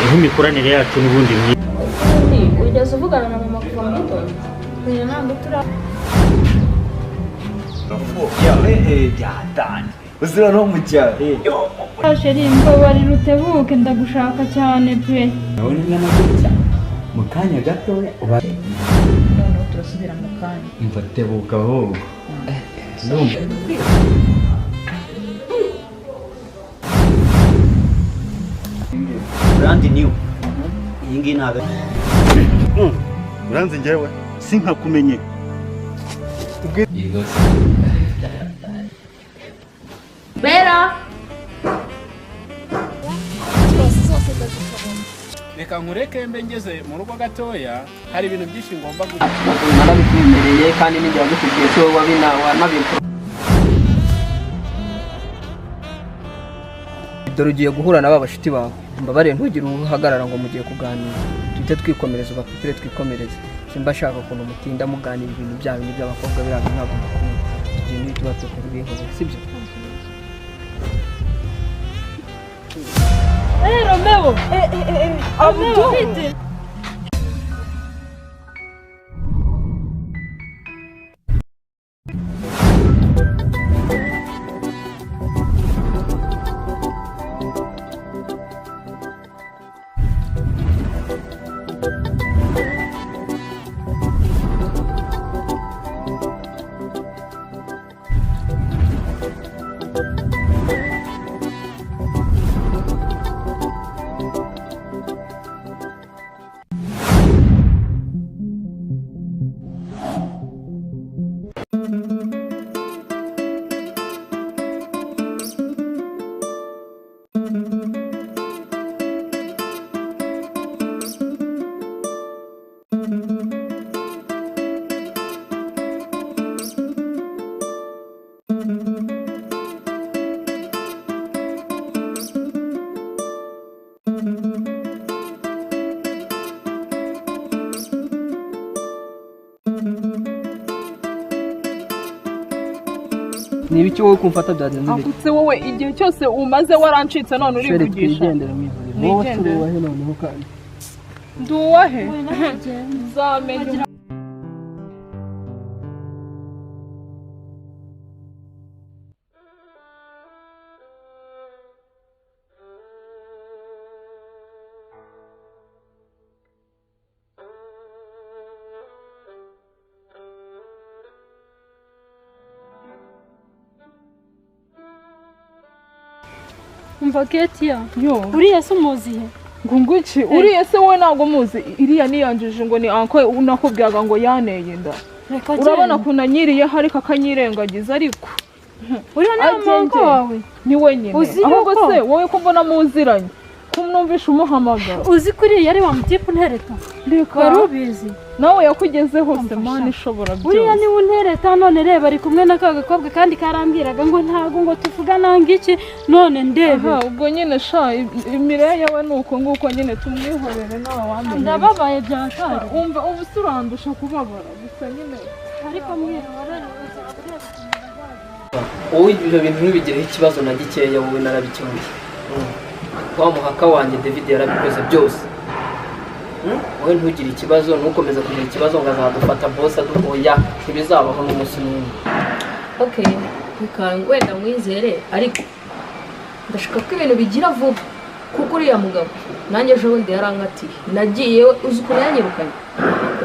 nk'imikoranire yacu n'ubundi myiza. Ugeze uvugana na mama kuva mu gitondo kugira ntabwo tura byatanzwe uzira no mu cyaro sheri mbabari rutebuke ndagushaka cyane pe none n'amagutya mu kanya gatoya uba none turasubira mu kanya mfatebuka ahubwo Brandi niwe iyi ngiyi ntabwo uranze njyewe sinkakumenye Bera reka nkureke mbe ngeze mu rugo gatoya hari ibintu byinshi ngomba gukora narabikwemereye kandi n'injye wabikubwiye cyo wabinabikora dore ugiye guhura na ba bashuti bawe mbabare ntugire uhagarara ngo mugiye kuganira tuhite twikomereza ubapipire twikomereze simba ashaka ukuntu mutinda muganira ibintu byabo n'iby'abakobwa birabyo ntabwo mukunda tugiye n'ibyo batuka rwihora sibyo Romeo Romeo vite ni ibiki wowe kumfata byagenze bite akutse wowe igihe cyose umaze warancitse none uri kugisha twigendera mwivure wowe turuwahe noneho kandi nduwahe nzamenya umva Ketia uriya se umuzihe ngungiki uriya se wowe ntago muzi iriya niyanjije ngo ni anko unakubyaga ngo yaneye inda urabona kunanyiriye hari kakanyirengagiza ariko uriya ni amanko wawe ni wenyine ahubwo se wowe ko mbona muziranye kumnumvisha umuhamagara uzi kuri yari wa mutipe untereta wari ubizi nawe yakugezeho se mani ishobora byose uriya ni untereta none reba ari kumwe na kagakobwa kandi karambwiraga ngo ntago ngo tuvugana ngiki none ndebe ubwo nyine sha imireya yawe nuko nguko nyine tumwihorere nawe wamenye ndababaye byatari umva ubu surandusha kubabara gusa nyine ariko mwihorere wowe ibyo bintu ntibigireho ikibazo na gikeya wowe narabikemuye wa muhaka wanjye David yarabikoze byose wowe ntugire ikibazo ntukomeza kugira ikibazo ngo azadufata boss aduhoya ntibizabaho n'umunsi n'umwe okay wenda mwizere ariko ndashaka ko ibintu bigira vuba kuko uriya mugabo nanjye ejo bundi yarankatiye nagiye uzi ukuntu yanyirukanye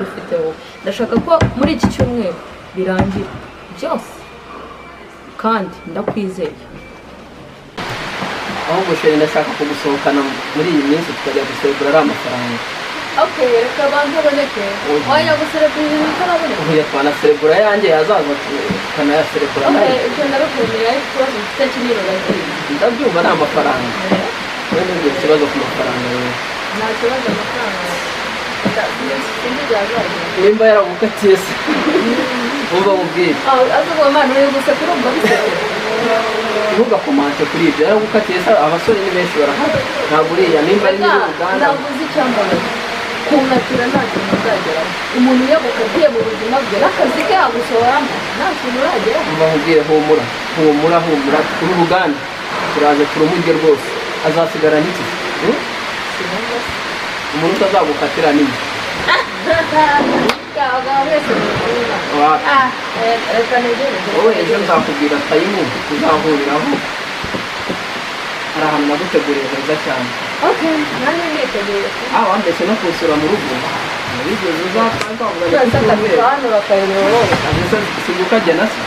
ufite wowe ndashaka ko muri iki cyumweru birangira byose kandi ndakwizeye ahubwo sheri ndashaka kugusohokana muri iyi minsi tukajya guserebura ari amafaranga okay reka bantu boneke wajya guserebura ibintu utaraboneka uhuye twanaserebura yanjye yazaza tukanayaserebura okay ibyo ndabikwemera ariko ikibazo mfite kinirogagire ndabyumva ni amafaranga wowe ntugire ikibazo ku mafaranga yewe nta kibazo amafaranga nimba yaragukatiye se umva mubwire azuba imana uri gusa kurumva bisekera ntugakomante kuri ibyo yaragukatiye se abasore ni benshi barahari ntabwo uriya nimba ari n'uruganda ntabwo uzi icyambaye kunatira nta kintu uzageraho umuntu yagukatiye mu buzima bwe n'akazi ke yagusohoramo nta kintu urageraho umva mubwire humura kuri uruganda turaza turumurye rwose azasigara n'iki umuntu utazagukatira nini wowe ejo nzakubwira tayimu tuzahuriraho hari ahantu naguteguriye heza cyane wambese no kusura mu rugo nabigeze uzakagena se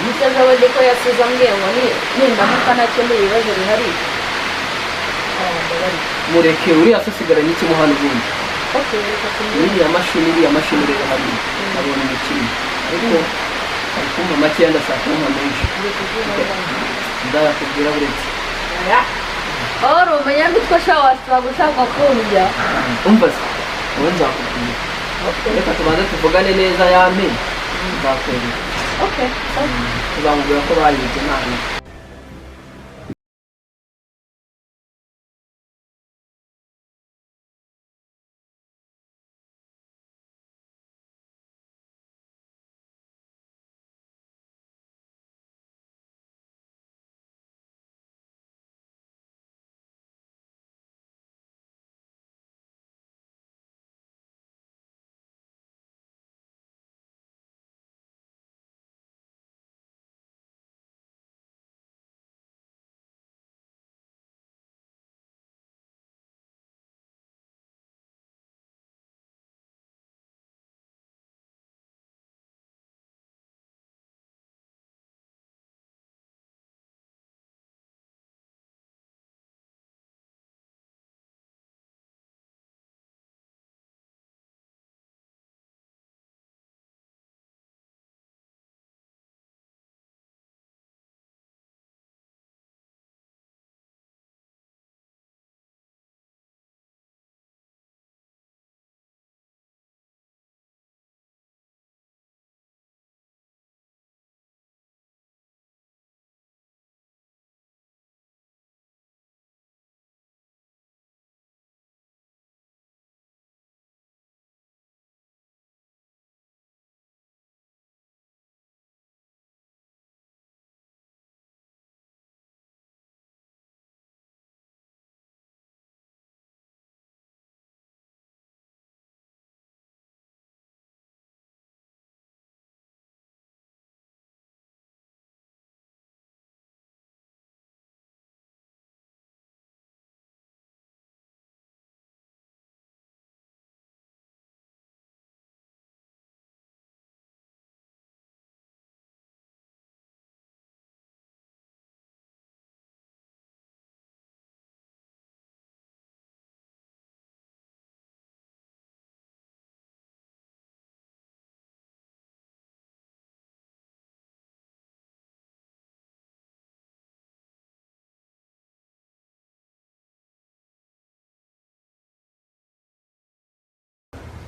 umusaza we niko yasize ambwiye ngo nindamuka ntakemura ibibazo bihari mureke uriya se asigaranye ikimuhano ubundi iriya mashini rero hari abona umukiriya ariko ari kumva makeya ndashaka kumva menshi ndayakubwira buretse uri umunyamitwe washobora gushaka kundya umva se wowe nzakubwira reka tubanze tuvugane neza yampe nzakwereka tuzamubwira ko bayibye nabi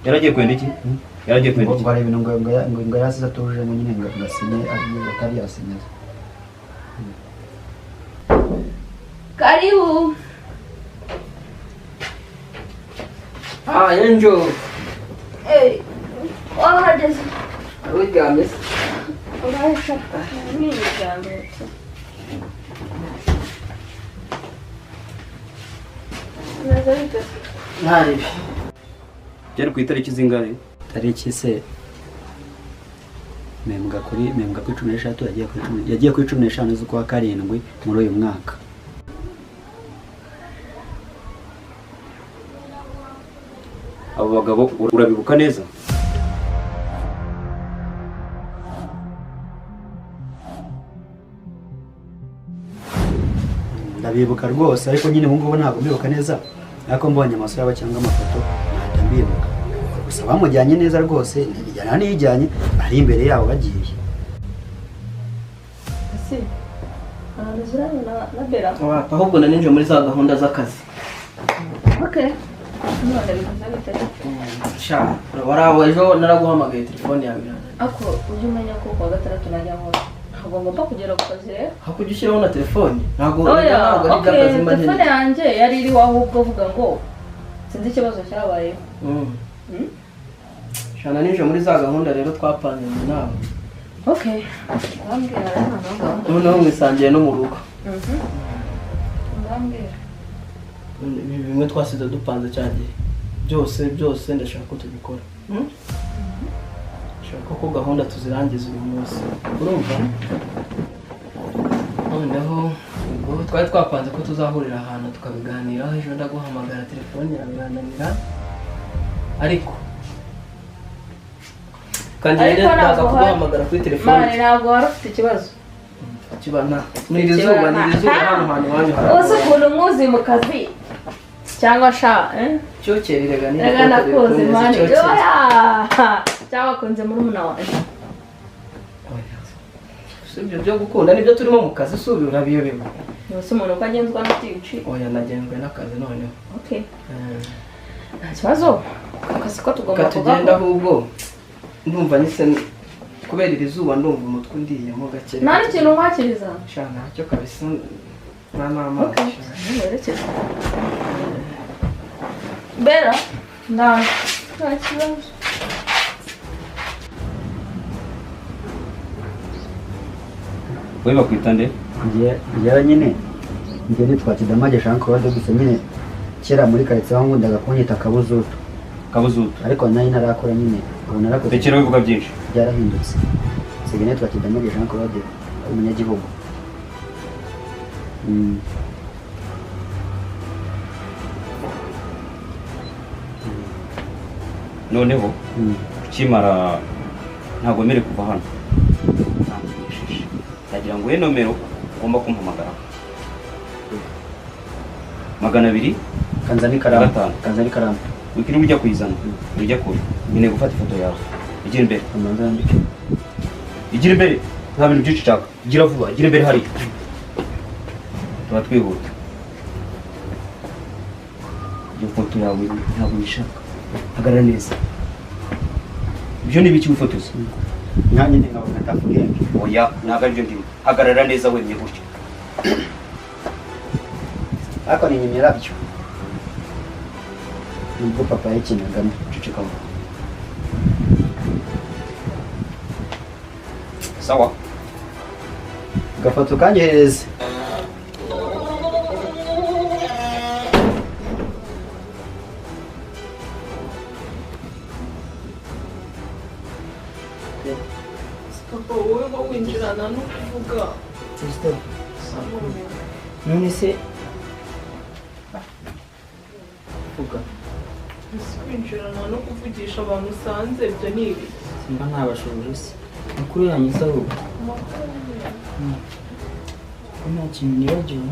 yaragiye kwenda iki yaragiye kwenda iki bareba ibintu ngo yasize atuje ngo nyine ngasinye atari yasinye karibu Angel wahageze uryamye se urashaka n'iryamye ntaribi byari ku itariki zingahe tariki se membwa kuri 16 yagiye kuri 15 z'ukwa karindwi muri uyu mwaka. abo bagabo urabibuka neza? Ndabibuka rwose ariko nyine ubu ngubu ntabwo mbibuka neza ariko mbonye amasura yabo cyangwa amafoto nahita mbibuka gusa bamujyanye neza rwose yananijyanye ari imbere yabo bagiye ahubwo naninjiye muri za gahunda z'akazi. waraho ejo naraguhamagaye telefone yawe ako ujye umenya ko kuwa gatandatu najya nkora ntabwo ngomba kugera ku kazi rero hakujya ushyiraho na telefone ntabwo ari iby'akazi mba telefone yanjye yari iriho ahubwo vuga ngo sinzi ikibazo cyabayeho shana ninjiye muri za gahunda rero twapanze mu nama. urambwira noneho mwisangiye no mu rugo. urambwira bimwe twasize dupanze cyagiye byose ndashaka ko tubikora ndashaka ko gahunda tuzirangiza uyu munsi urumva noneho ubwo twari twapanze ko tuzahurira ahantu tukabiganiraho ejo ndaguhamagara telefone irabirananira ariko kandi ndaza kuguhamagara kuri telefone mane ntabwo wari ufite ikibazo kibana nirizuba hano hantu wanyu uzi ukuntu muzi mu kazi cyangwa sha cyokererega ni rega nakoze mane cyangwa kunze muri umuna wanjye ibyo byo gukunda nibyo turimo mu kazi subi urabiyobewe yose umuntu uko agenzwa n'ubwinshi oya nagenzwe n'akazi noneho okay nta kibazo akazi ko tugomba katugenda ahubwo ndumva nise kubera iri zuba ndumva umutwe undiyemo gake nta n'ikintu wakiriza sha ntacyo kabisa nta n'amazi werekeza bera nta kibazo wowe bakwita nde? njyewe nyine njye nitwa Kidamage Jean Claude gusa nyine kera muri karitsiye aho nkundaga kunyita Kabuzutu ariko nayo narakora nyine ubu narakoze rekera wivuga byinshi byarahindutse nsigaye nitwa Kidamage Jean Claude umunyagihugu noneho ukimara ntabwo wemerewe kuva hano ndagira ngo uhe nomero ugomba kumpamagara 200 kanzani karamu wikiri ujya kuyizana ujya kure nkeneye gufata ifoto yawe igira imbere igira imbere nta bintu byinshi ushaka igira vuba igira imbere hariya tuba twihuta iyo foto yawe ntabwo uyishaka hagarara neza ibyo ni ibiki wifotoza nyine nkabona atafurenge oya ntabwo aribyo ndimo hagarara neza wemye gutya ariko ni nyirabyo nubwo papa yakinagamo cecekamo sawa gafoto kanyohereze papa wowe ngo winjirana no kuvuga none se vuga kwinjirana no kuvugisha abantu usanze ibyo ni ibi simba ntabashoboje se makuru yanyu isaho nta kintu nibagiwe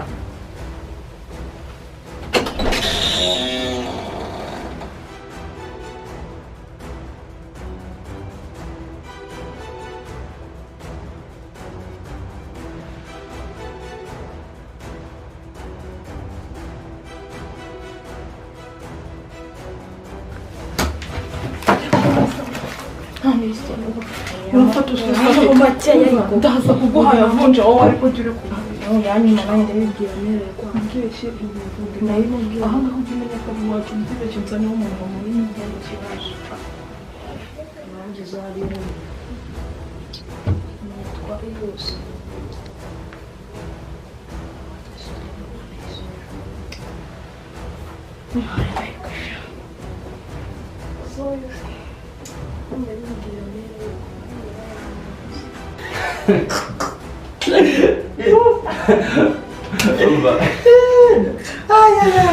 urafata ususaho makeya ndaza kuguha yavunje wowe ariko ujye uri kumenya yanyuma nanjye ndabibwira merewe kwa mbwishye ibivuga nayo aha ngaho ujye umenya ko iwacu ntibeshye nzaniho umuntu munini ugenda ikibazo nanjye uzarira umutware yose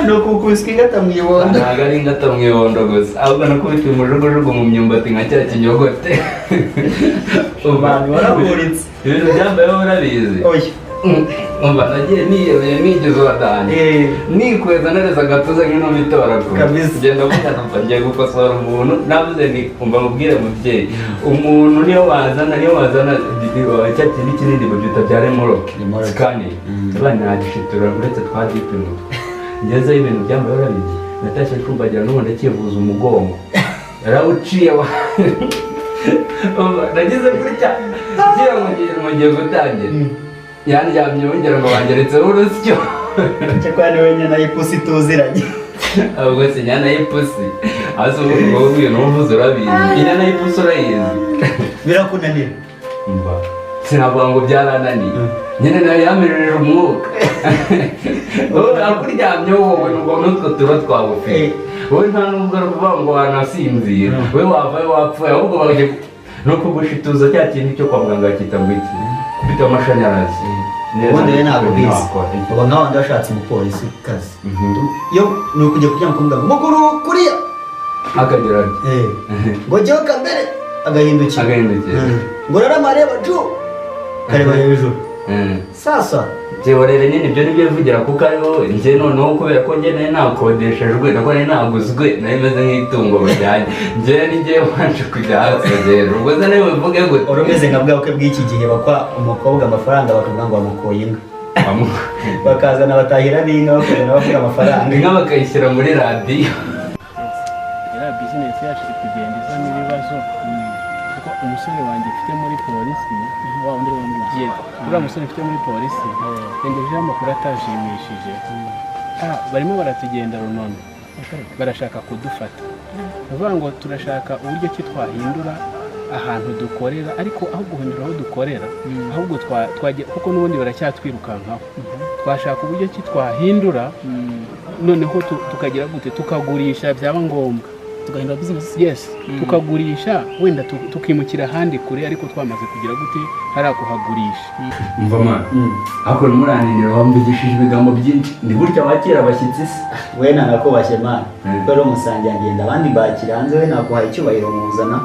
no kukuski ngata mwibondo ntago ari ingata mu ibondo gusa ahubwo nakubita umujugujugu mu myumbati nka cya kinyogote abantu waraburitse ibintu byambayeho urabizi oya umva nagiye niyemeye nigeze uwadanje nikweza nereza agatuza nk'ino mitoragura kabisa genda mujyana mva ngiye gukosora umuntu navuze ni umva mubwire mubyeyi umuntu niyo wazana cya kintu kinini babyita bya remoroke sikani abana nagishitura uretse twadipe umutwe ngezeho ibintu byambaye urabizi natashye kumbagira n'ubundi akivuza umugongo yarawuciye nagize gutya ngiye gutangira yandyamye wongera ngo bangeretseho urusyo cyakwane wenyine ipusi tuziranye ahubwo si inyana y'ipusi hasi ubundi wowe uvuye n'uvuze urabizi inyana y'ipusi urayizi birakunanira mba sinavuga ngo byarananiye nyine nayo yamereje umwuka wowe akuryamye wowe nubwo n'utwo tuba twagufite wowe nta nubwo ari ukuvuga ngo wanasinzira wowe wavayo wapfuye ahubwo baje no kugushituza cya kintu cyo kwa muganga bakita ngo iki kubita amashanyarazi ubundi rero ntabwo bizi ubu nkaho ndi washatse umupolisi kazi iyo ni ukujya kuryama kumubwira ngo mukuru kuriya akagira ngo jyeho kambere agahindukira ngo raramareba ju kareba hejuru sasa njyewe rero nyine ibyo nibyo bivugira kuko ari wowe njye noneho kubera ko njye nari nakodeshejwe nako nari naguzwe nari meze nk'itungo bajyanye njyewe n'igihe wanje kujya hasi rero ubwo se nawe bivuge gute uri umeze nka bwabukwe bw'iki gihe bakwa umukobwa amafaranga bakavuga ngo bamukoye inka bakazana batahira n'inka bakazana bavuga amafaranga inka bakayishyira muri radiyo iriya bizinesi yacu iri kugenda izamo ibibazo kuko umusore wanjye mfite muri polisi wa undi wamubwiye uriya musore mfite muri polisi yengejeho amakuru atashimishije barimo baratugenda runono barashaka kudufata uvuga ngo turashaka uburyo ki twahindura ahantu dukorera ariko aho guhindura aho dukorera ahubwo twagiye kuko n'ubundi baracyatwirukankaho twashaka uburyo ki twahindura noneho tukagira gute tukagurisha byaba ngombwa tugahindura business tukagurisha wenda tukimukira ahandi kure ariko twamaze kugira gute hari akuhagurisha umva mwana ako muranindira wambigishije ibigambo byinshi ni gutya wakira abashyitsi se we nanakubashye mana rero umusangiye ngenda abandi bakira hanze we nakuhaye icyubahiro muzana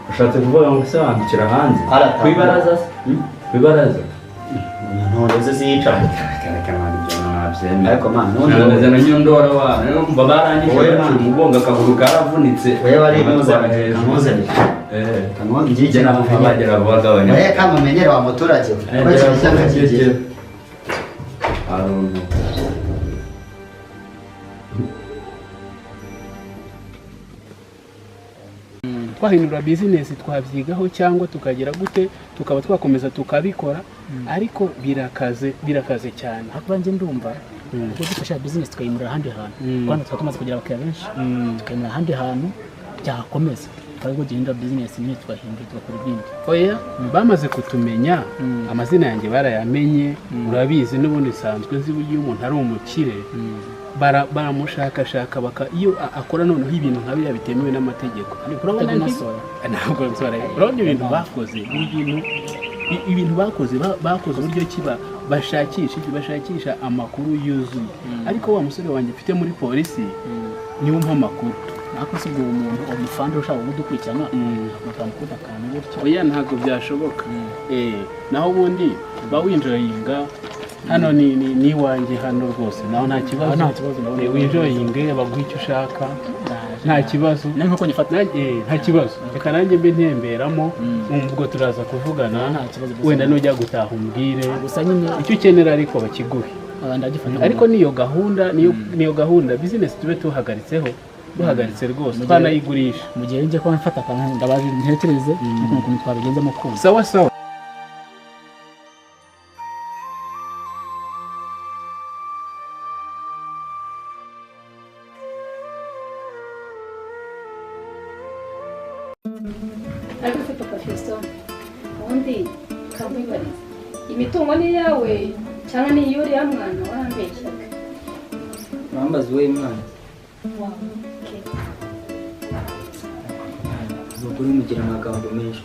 ushatse kuvuga ngo se wandikira hanze kwibaraza kwibaraza ntondeze ziyicara ariko mana none na nyondora wa numva barangije umugongo akaguru karavunitse we wari muzanye kanone ngije abagera bagabanya we kamenyere wa muturage twahindura bizinesi twabyigaho cyangwa tukagira gute tukaba twakomeza tukabikora ariko birakaze cyane hakuba njye ndumva ubwo dufasha bizinesi tukayimurira ahandi hantu kandi tukaba tumaze kugira abakiriya benshi tukayimurira ahandi hantu byakomeza twari guhindura bizinesi nyine twahindura tugakora ibindi oya bamaze kutumenya amazina yanjye barayamenye urabizi n'ubundi sanzwe nzi iyo umuntu ari umukire baramushakashaka iyo akora noneho ibintu nka biriya bitemewe n'amategeko ntabwo nsobanura urabona ibintu bakoze ibintu bakoze uburyo kiba bashakisha amakuru yuzuye ariko wa musore wanjye mfite muri polisi niwe umpa amakuru nako si ubwo umuntu umufande ushaka kudukurikirana bakamukunda akantu gutyo oya ntabwo byashoboka naho ubundi bawinjoyinga hano ni iwanjye hano rwose naho nta kibazo winjoyinge baguha icyo ushaka nta kibazo nta kibazo reka nanjye mbe ntemberamo ubwo turaza kuvugana wenda nujya gutaha umbwire icyo ukenera ariko bakiguhe ariko niyo gahunda bizinesi tube duhagaritse rwose twanayigurisha mu gihe njye kuba mfata akantu ndabaje ntekereze ukuntu twabigenzemo kumva sawa ariko ufite Fiston ubundi kamwibariza imitungo ni yawe cyangwa ni iy'uriya mwana warambeshyaga urambaza uwe mwana uri mugira amagambo menshi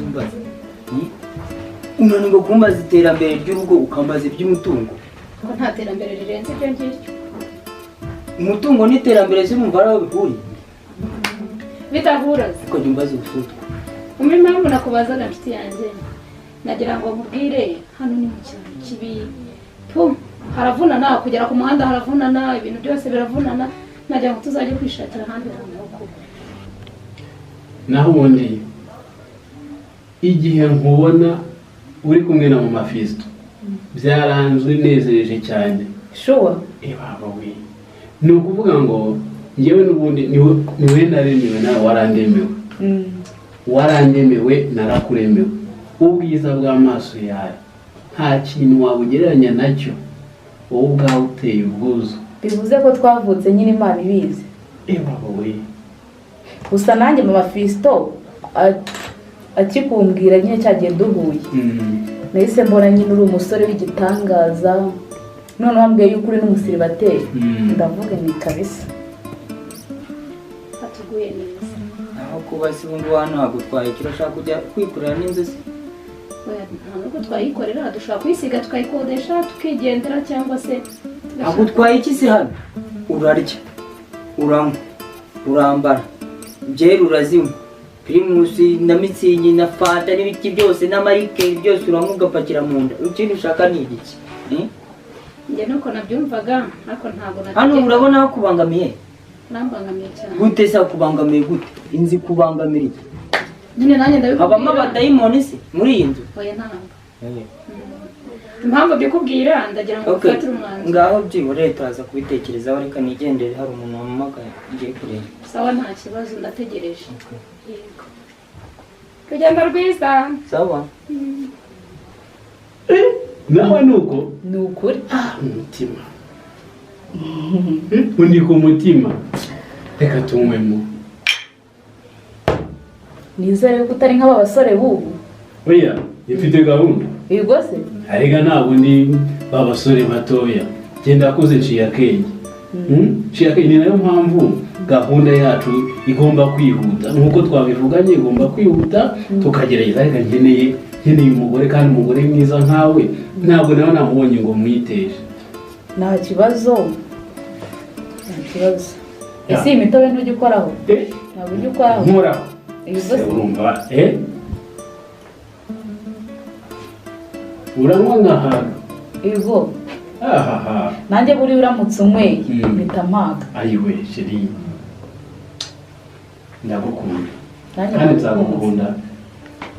umbaza unanirwa kumbaza iterambere ry'urugo ukambaza iby'umutungo ko nta terambere rirenze ibyo ngibyo umutungo n'iterambere z'umva ari aho bihuriye bidahura ariko jya umbaza ubusutwa umwe impamvu nakubazaga nshuti yanjye nagira ngo mubwire hano ni mu cyaro kibi haravunana kugera ku muhanda haravunana ibintu byose biravunana nagira ngo tuzajye kwishakira ahandi hantu ho kuba naho ubundi igihe nkubona uri kumwe na mama Fiston byaranzwe nezereje cyane shuwa baba we ni ukuvuga ngo njyewe n'ubundi niwe naremewe nawe warandemewe narakuremewe ubwiza bw'amaso yawe nta kintu wabugereranya nacyo wowe ubwawe uteye ubwuzu bivuze ko twavutse nyine Imana ibizi baba we gusa nanjye mama Fiston akikumbwira nyine cyagiye duhuye nahise mbona nyine uri umusore w'igitangaza none wambwiye yuko uri n'umusiribateri ndavuga ni kabisa atuguye neza aho kuba si ubundi hano hagutwaye icyo urashaka kujya kwikorera n'inzu se nta nubwo twayikorera dushobora kuyisiga tukayikodesha tukigendera cyangwa se hagutwaye iki se hano urarya uranywa urambara byeri urazinywa pirimusi na mitsingi na fanta n'ibiki byose n'amarikeri byose uranywa ugapakira mu nda ikindi ushaka ni igiki njye nuko nabyumvaga ariko ntabwo hano urabona hakubangamiye nambangamiye cyane gute se hakubangamiye gute inzi kubangamira iki nyine nanjye ndabikubwira habamo abadayimoni se muri iyi nzu oya ntabwo impamvu byukubwira ndagira ngo ufatire umwanzuro ngaho byibure turaza kubitekerezaho reka nigendere hari umuntu wampamagaye ngiye kureba sawa nta kibazo ndategereje yego kugenda rwiza sawa nawe nuko ni ukuri umutima undi ku mutima reka tunywemo nizere ko utari nk'aba basore b'ubu oya ifite gahunda yego se arega ntabwo ni ba basore batoya genda akoze nciye akenge nciye akenge ni nayo mpamvu gahunda yacu igomba kwihuta nk'uko twabivuganye igomba kwihuta tukagerageza ariko nkeneye umugore kandi umugore mwiza nkawe ntabwo nawe namubonye ngo mwiteje nta kibazo ese iyi mitobe ntujya ukoraho ntabwo ujya ukoraho nkoraho yego se urumva uranywa nk'ahantu yego ahaha nanjye buriya uramutse unyweye mpita mpaga ayiwe sheri ndagukunda nanjye kandi ndagukunda. nzagukunda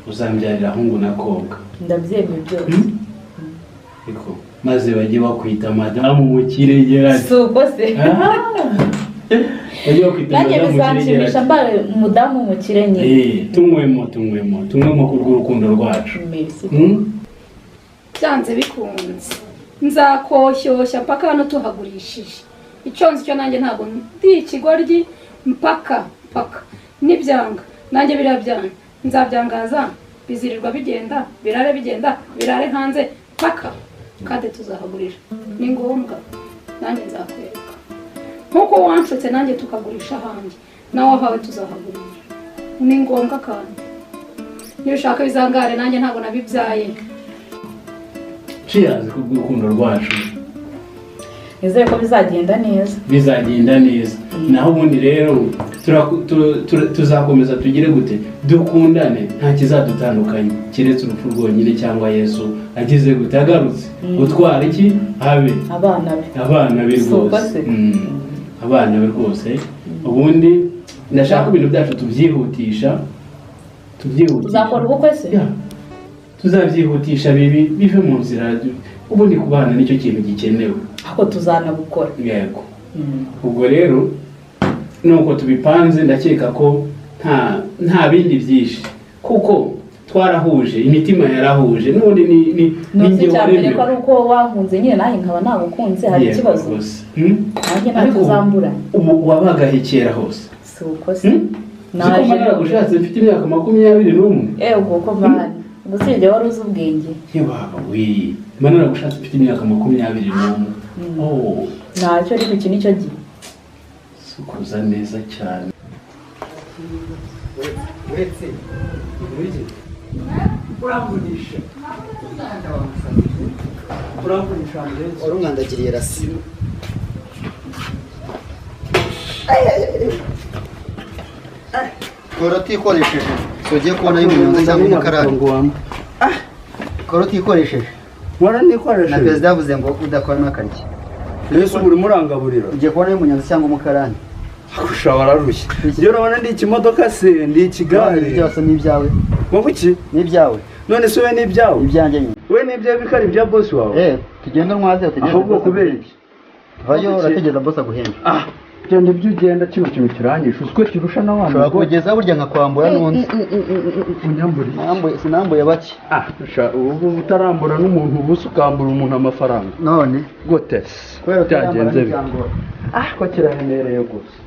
uzambyarira ahungu n'akobwa ndabyemeye byose ariko maze bajye bakwita madamu mu kirengera si uko se bajye bakwita nanjye madamu mu bizanshimisha kirengera mbaye umudamu mu kirenge tunywemo kubw'urukundo rwacu merci byanze bikunze nzakoshyushya mpaka hano tuhagurishije icyo nzi cyo nanjye ntabwo ndi ikigoryi mpaka nibyanga nanjye biriya byanga nzabyangaza bizirirwa bigenda birare hanze mpaka kandi tuzahagurisha ni ngombwa nanjye nzakwereka nk'uko wanshutse nanjye tukagurisha hanjye nawe ahawe tuzahagurisha ni ngombwa kandi niba ushaka bizangare nanjye ntabwo nabibyaye cheers kubw'urukundo rwacu nizere ko bizagenda neza naho ubundi rero tuzakomeza tugire gute dukundane nta kizadutandukanye keretse urupfu rwonyine cyangwa yesu agize gute agarutse gutwara iki habe abana be rwose abana be rwose ubundi ndashaka ibintu byacu tubyihutisha uzakora ubukwe se tuzabyihutisha bive mu nzira ubundi kubana nicyo kintu gikenewe ahubwo tuzanabukora yego ubwo rero nuko tubipanze ndakeka ko nta bindi byinshi kuko twarahuje imitima yarahuje n'ubundi ni cyambere ko ari uko wahunze nyine nawe nkaba nagukunze hari ikibazo nanjye ntacyo uzambura ubu wabagahe kera hose si uko se naje nagushatse mfite imyaka 21 ubwo ko mani gusibye wari uzi ubwenge yebaba we mana nagushatse mfite imyaka 21 ntacyo ariko iki nicyo gihe sukuza neza cyane uretse uramvunisha urumwandagiriye rasi kora utikoresheje ugiye kubona y'umunyonzi cyangwa umukarani kora utikoresheje na perezida yavuze ngo udakora n'akaryi yesu uri murangaburira ugiye kubona y'umunyonzi cyangwa umukarani akusha wararushye iyo urabona ndi ikimodoka se ndi ikigare byose ni ibyawe wowe iki ni ibyawe none se we ni ibyawe ibyanjye nyine we ni ibyawe bikari bya boss wawe tugenda ntwaze utegereze ahubwo kubera iki vayo urategereza boss aguhembe genda ibyo ugenda kino kintu kirangisha uziko kirusha na wa ushobora kugeza burya nkakwambura n'undi unyamburiye sinambuye bake ubu utarambura n'umuntu ubusa ukambura umuntu amafaranga none gute byagenze bite ko kiraremereye gusa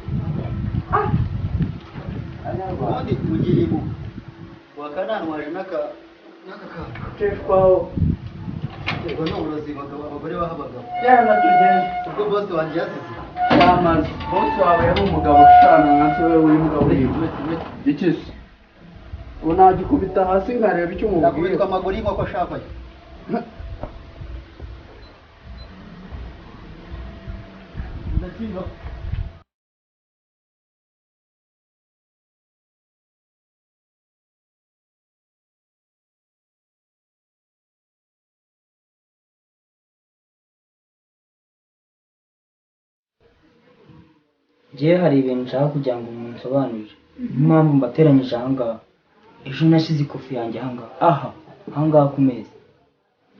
ubundi mugirimu wakananwaje n'aka keshwaho yego no uburozi abagore baha abagabo yana tugende ubwo boss wanjye yasize yamaze boss wawe yari umugabo ushana nka wewe uri umugabo ikisi unagikubita hasi nkareba icyo umubwira nakubitwa amaguru y'inkoko ashakaye njyewe hari ibintu nshaka kugira ngo munsobanurire impamvu mbateranyije ahangaha. Ejo nashyize ikofi yanjye ahangaha ku meza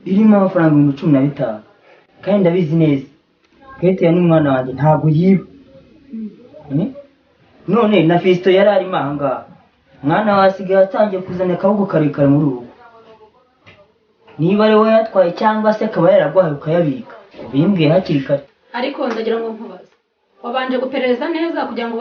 irimo amafaranga 15,000 kandi ndabizi neza Kate n'umwana wanjye ntabwo yiba. None na Fisto yari arimo ahangaha, mwana wasigaye atangiye kuzana akaboko karekare muri urugo. Niba ari we yatwaye cyangwa se akaba yaragwaye ukayabika bimbwiye hakiri kare. Ariko ndagira ngo nkubaze, wabanje guperereza neza kugira ngo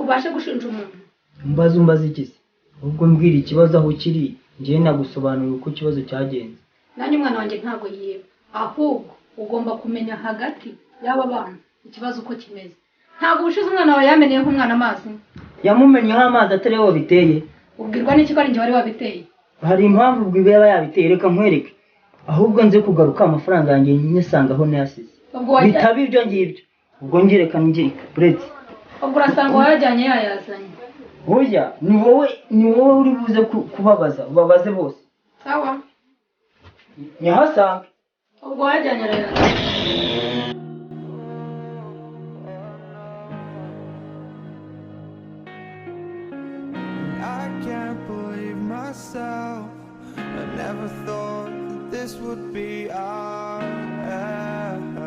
ubashe gushinja umuntu? Umbaza iki se? Ubwo mbwira ikibazo aho kiri, njye nagusobanurira uko ikibazo cyagenze. Nanjye umwana wanjye ntabwo yiba, ahubwo ugomba kumenya hagati y'aba bana ikibazo uko kimeze. Ntabwo ubushize umwana wawe yameneye nk'umwana amazi. Yamumenyeho amazi atari wo biteye. Ubwirwa n'iki ko ari njye wari wabiteye? Hari impamvu ubwo yaba yabiteye, reka nkwereke. Ahubwo nze kugaruka amafaranga yanjye nyisanga aho nayasize. Bitaba ibyo ngibyo. Ubwo ngereka njye buretse. Ubwo urasanga wayajyanye yayazanye. Oya, ni wowe uri buze kubabaza, ubabaze bose. Sawa. Nyahasanga. Ubwo wayajyanye yayazanye. I never thought that this would be our end,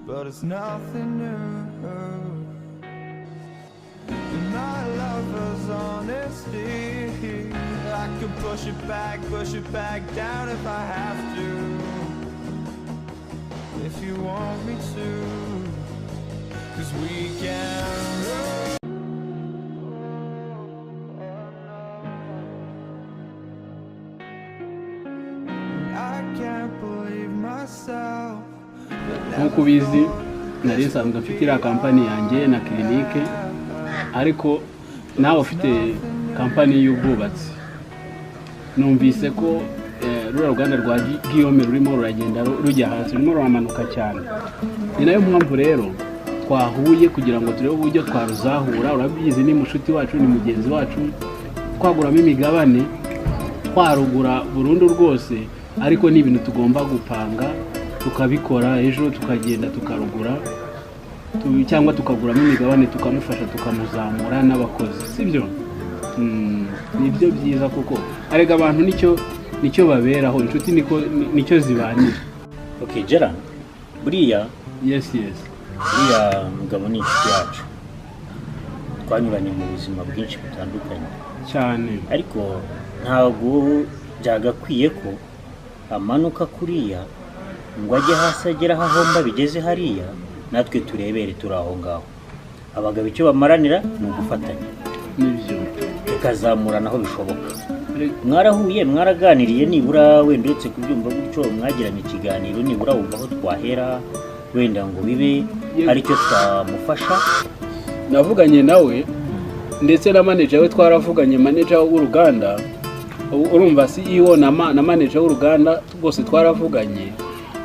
but it's nothing new. In my lover's honesty, I could push it back down if I have to. If you want me to, 'cause we can. nk'uko ubizi nari nsanzwe mfite iriya kampani yanjye na kirinike, ariko nawe ufite kampani y'ubwubatsi. Numvise ko ruriya ruganda rwa Guillaume rurimo ruragenda rujya hasi, rurimo ruramanuka cyane. Ni nayo mpamvu rero twahuye kugira ngo turebe uburyo twaruzahura. Urabizi ni mushuti wacu, ni mugenzi wacu, twaguramo imigabane, twarugura burundu rwose. Ariko ni ibintu tugomba gupanga tukabikora, ejo tukagenda tukarugura cyangwa tukaguramo imigabane tukamufasha tukamuzamura n'abakozi, sibyo? Nibyo byiza kuko arega abantu nicyo baberaho, inshuti nicyo zibanira. Okay, Gerard, buriya yes buriya mugabo ni inshuti yacu, twanyuranye mu buzima bwinshi butandukanye cyane, ariko ntabwo byagakwiye ko amanuka kuriya ngo ajye hasi agera aho ahomba bigeze hariya, natwe turebere turi aho ngaho. Abagabo icyo bamaranira ni ugufatanya, nibyo tukazamurana aho bishoboka. Mwarahuye, mwaraganiriye, nibura wenda uretse kubyumva gutyo mwagiranye ikiganiro, nibura wumva aho twahera wenda ngo bibe ari cyo twamufasha. Navuganye nawe ndetse na manager we, twaravuganye manager w'uruganda, urumva CEO na manager w'uruganda bose twaravuganye.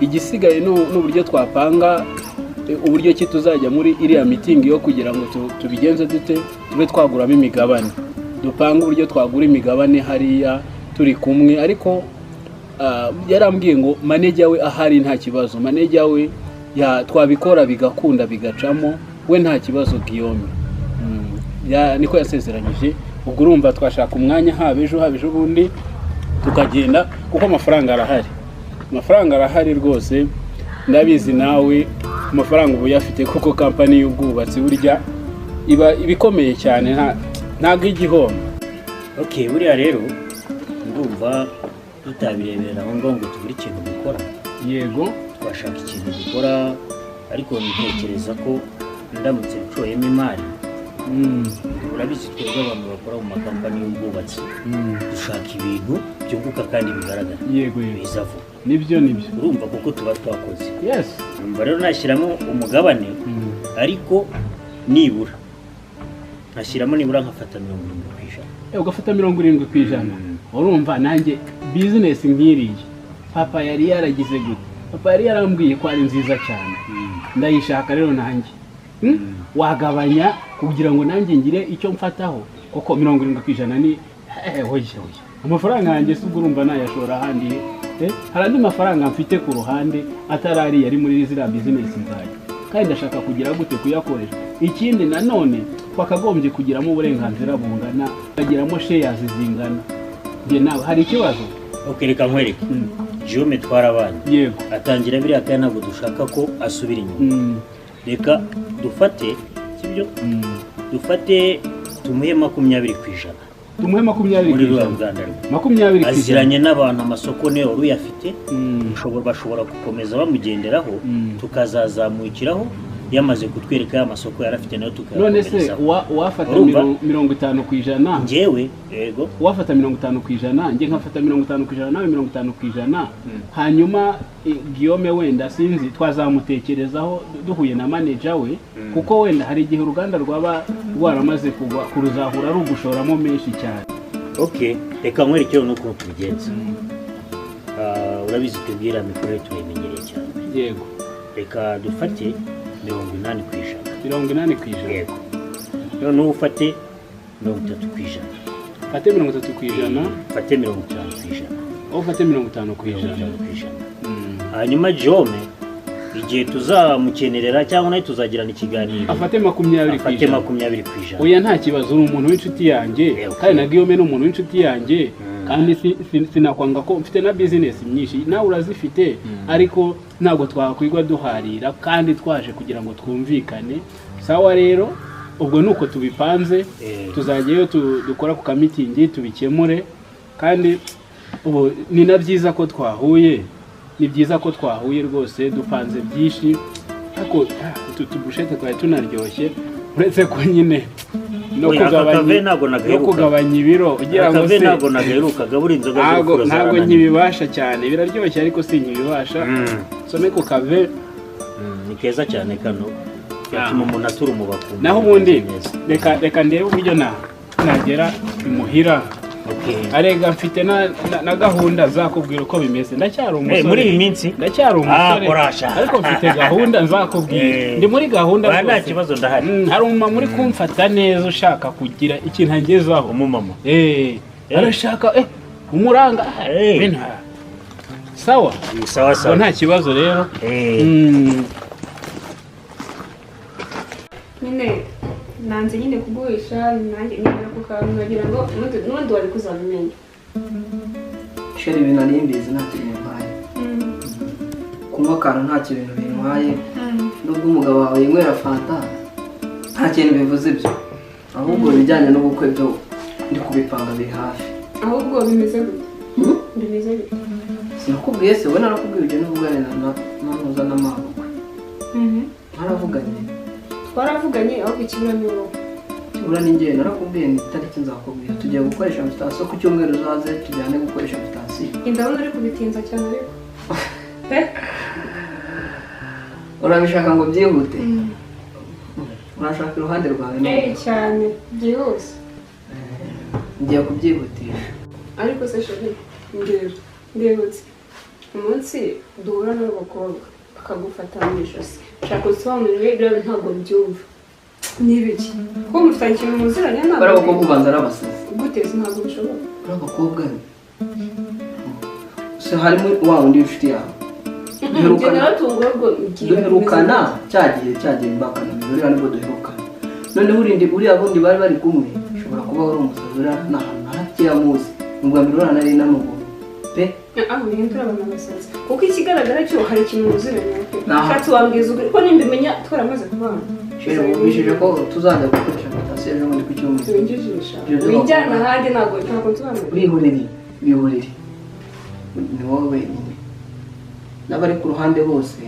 Igisigaye n'uburyo twapanga uburyo ki tuzajya muri iriya meeting yo kugira ngo tubigenze dute, tube twaguramo imigabane, dupanga uburyo twagura imigabane hariya turi kumwe. Ariko yarambwiye ngo manager we ahari nta kibazo, manager we twabikora bigakunda bigacamo, we nta kibazo Guillaume. Niko yasezeranyije. Ubwo urumva twashaka umwanya haba ejo bundi tukagenda, kuko amafaranga arahari rwose. Ndabizi nawe amafaranga ubu yafite, kuko kampani y'ubwubatsi burya iba ibikomeye cyane, ntabwo igihombo. Okay, buriya rero ndumva tutabirebera aho ngo tubure ikintu dukora. Yego, twashaka ikintu dukora, ariko nitekereza ko ndamutse ncoyemo imari urabizi twebwe abantu bakora mu makampani y'ubwubatsi dushaka ibintu byunguka kandi bigaragara yego biza vuba nibyo urumva kuko tuba twakoze yes umva rero nashyiramo umugabane ariko nibura nkashyiramo nibura nkafata 70%. Ugafata 70%. Urumva nanjye business nkiriye papa yari yaragize gute, papa yari yarambwiye ko ari nziza cyane ndayishaka rero nanjye wagabanya kugira ngo nanjye ngire icyo mfataho kuko 70% ni hoye amafaranga yanjye se urumva nayashora handi hari andi mafaranga mfite ku ruhande atarari yari muri ziriya business nzayo kandi ndashaka kugira gute kuyakoresha. Ikindi nanone twakagombye kugiramo uburenganzira bungana kagiramo shares zingana. Nge nawe hari ikibazo reka nkwereke Jome twarabanye yego atangira biriya kandi ntabwo dushaka ko asubira inyuma reka dufate sibyo dufate tumuhe 20%. Tumuhe 20% muri Rwanda 20% aziranye n'abantu amasoko ne wari uyafite bashobora gukomeza bamugenderaho tukazazamukiraho yamaze kutwereka ya masoko yarafite nayo none se wafata 50% ngewe yego wafata 50% nge nkafata 50% nawe 50% hanyuma Guillaume wenda sinzi twazamutekerezaho duhuye na manager we kuko wenda hari igihe uruganda rwaba rwaramaze kugwa kuruzahura ari ugushoramo menshi cyane. Okay reka nkwerekeho nuko tubigenza urabizi tubwira mikoro turemenyereye cyane yego reka dufate 80%. Yego. None ufate 30%. Fate 30%. Fate 50%. Ufate 50%. Hanyuma Jome igihe tuzamukenerera cyangwa nayo tuzagirana ikiganiro. Afate 20%. Afate 20%. Oya nta kibazo uri umuntu w'inshuti yanjye kandi na Guillaume ni umuntu w'inshuti yanjye kandi sinakwanga ko mfite na business nyinshi nawe urazifite ariko ntabwo twakwigwa duharira kandi twaje kugira ngo twumvikane. Sawa rero ubwo nuko tubipanze tuzajyeyo dukora ku kamitingi tubikemure kandi ubu ni na byiza ko twahuye ni byiza ko twahuye rwose dupanze byinshi ariko tubushete twari tunaryoshye uretse ko nyine no kugabanya ibiro ugira ngo se ntabwo nagaheruka gabura inzoga ntabwo nkibibasha cyane biraryoshye ariko si nkibibasha some ku kave ni keza cyane kano yatuma umuntu atura mu bakumva naho ubundi reka ndebe uburyo nagera imuhira arega mfite na gahunda zakubwira uko bimeze ndacyari umusore muri iyi minsi ndacyari umusore ariko mfite gahunda nzakubwira ndi muri gahunda nta kibazo ndahari hari umumama uri kumfata neza ushaka kugira ikintu agezaho umumama arashaka umuranga sawa nta kibazo rero nyine nanze nyine kuguhisha nanjye nyine ku kantu nagira ngo n'ubundi wari kuzabimenya sheri ibintu ari imbizi nta kintu bintwaye kunywa akantu nta kintu bintwaye nubwo umugabo wawe yinywera fanta nta kintu bivuze ibyo ahubwo ibijyanye n'ubukwe byo ndi kubipanga biri hafi ahubwo bimeze gute bimeze gute sinakubwiye se we narakubwiye ibyo n'ubugane namuza n'amabukwe naravuganye twaravuganye aho kukibura ni wowe kibura ni njye narakubwiye ni itariki nzakubwira tugiye gukoresha invitation ku cyumweru uzaze tujyane gukoresha invitation ndabona ari kubitinza cyane ariko urabishaka ngo byihute urashaka iruhande rwawe cyane byihuse ngiye kubyihutisha ariko se sheri ndebutse umunsi duhura n'abakobwa akagufata mu ijosi shaka usobanurire ibyo ntabwo byumva n'ibiki ko mufitanye ikintu muziranye ntabwo bari abakobwa ubanza ari abasazi guteza ntabwo bishoboka bari abakobwa se harimo wa wundi w'inshuti yawe duherukana cyagiye mbakana uriya nibwo duherukana noneho uriya bundi bari bari kumwe ushobora kuba wari umusazi uriya n'ahantu hakeya muzi ubwa mbere uriya nari namubona pe aho uhindura abantu abasazi kuko ikigaragara cyo hari ikintu muziranye ushatse wambwiza ukuri ko nimbimenya twaramaze kubana sheri wumvishije ko tuzajya gukoresha invitation ejo bundi ku cyumweru winjijisha winjyana ahandi ntabwo nsobanura bihurire ni wowe wenyine n'abari ku ruhande bose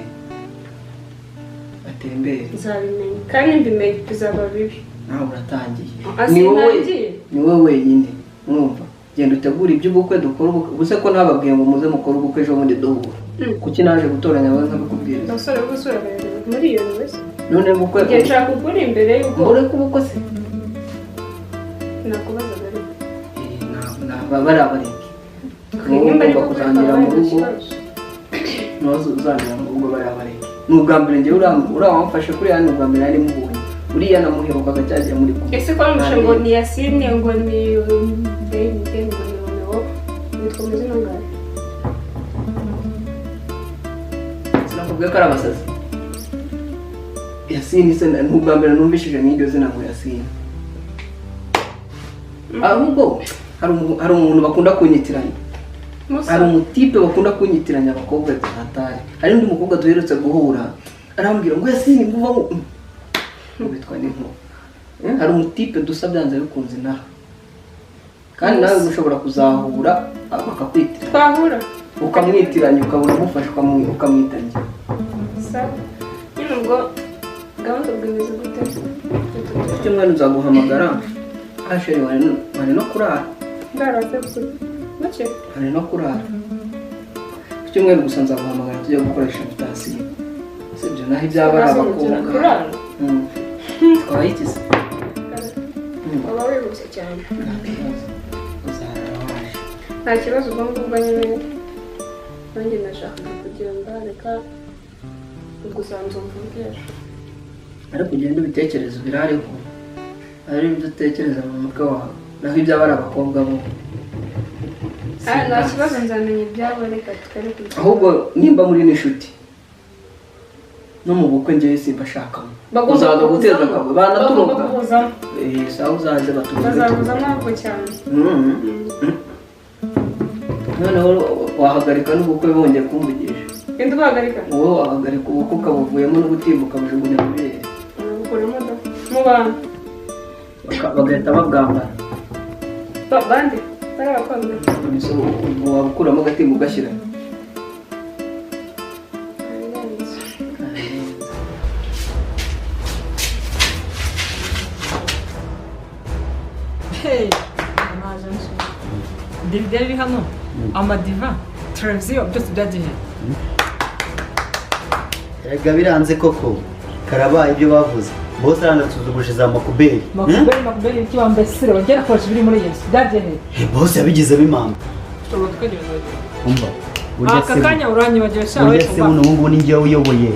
dutembere. nzabimenya kandi mbimenye bizaba bibi. Nawe uratangiye. Asinangiye. Ni wowe wenyine mwumva. Genda utegura iby'ubukwe dukora ubukwe. Ubuse ko nababwiye ngo muze mukora ubukwe ejo bundi duhura. Kuki naje gutoranya abantu nkabikubwiriza? Basore gusura muri iyo wese. None ubukwe. Ngiye nshaka kugura imbere y'uko. Mbore ko ubukwe se. Nakubaza bari. Barabareke. Nimba ari kuzangira mu rugo. Nozo uzangira mu rugo barabareke. N'ubwa mbere ngiye uramfashe kuri hano ubwa mbere ari mubonye. Uriya namuherukaga cyajya muri kumwe. Ese ko amusha ngo ni Yasine ngo ni Baby ngo ni Romeo bitkomeze nongare. Sinakubwiye ko ari abasazi. Yasine se n'ubwa mbere numvishije n'iryo zina ngo Yasine. Ahubwo hari umuntu bakunda kunyitiranya. Hari umutipe bakunda kunyitiranya abakobwa batari. Hari undi mukobwa duherutse guhura arambwira ngo Yasine mvuva ngo bitwa n'inko. Hari umutipe dusa byanze bikunze naho. Kandi nawe ushobora kuzahura bakakwitiranya. Twahura ukamwitiranya ukabona umufasha ukamwitangira. Sawa. Nyine ubwo gahunda bwemeze gute? Cyumweru nzaguhamagara. Asheri wari no kurara. Ndaraze kuri. Mace? Hari no kurara. Cyumweru gusa nzaguhamagara tujye gukoresha invitation. Sibyo naho ibyaba ari abakobwa. Kurara? Twayikize. Aba wihuse cyane. Nta kibazo ubwo ngubwo nyine nanjye nashaka kugenda reka gusanzwe mvugisha. Ariko ugenda ubitekerezo birareho. Ari ibyo utekereza mu mutwe wawe. Naho ibyaba ari abakobwa bo. Nta kibazo nzamenya ibyabo reka twereke. Ahubwo nimba muri n'inshuti no mu bukwe njye simbashakamo. Uzaza guteza akabo banaturuka. Sawa uzaze baturuka. Bazabuza amaboko cyane. Noneho wahagarika n'ubukwe bongeye kumvugisha. Indi wahagarika? Wowe wahagarika ubukwe ukabuvuyemo no gutimbuka bujugunya mu birere. Ukuremo da mu bantu. Bagahita babwambara. Bande? Bari abakwambara? Wabukuramo agatimba ugashyira. Hey, David ari hano, amadiva, televiziyo byose byagiye. Erega biranze koko karabaye ibyo bavuze. Bose arandasuzuguje za Makubeli. Makubeli iki bambesire bagera kwaje biri muri Yesu. Byagiye. Bose yabigize bimamba. Tuba tukagira. Umva. Aka kanya uranyibagiwe shawe. Ese uno ngubu ni njye uyoboye.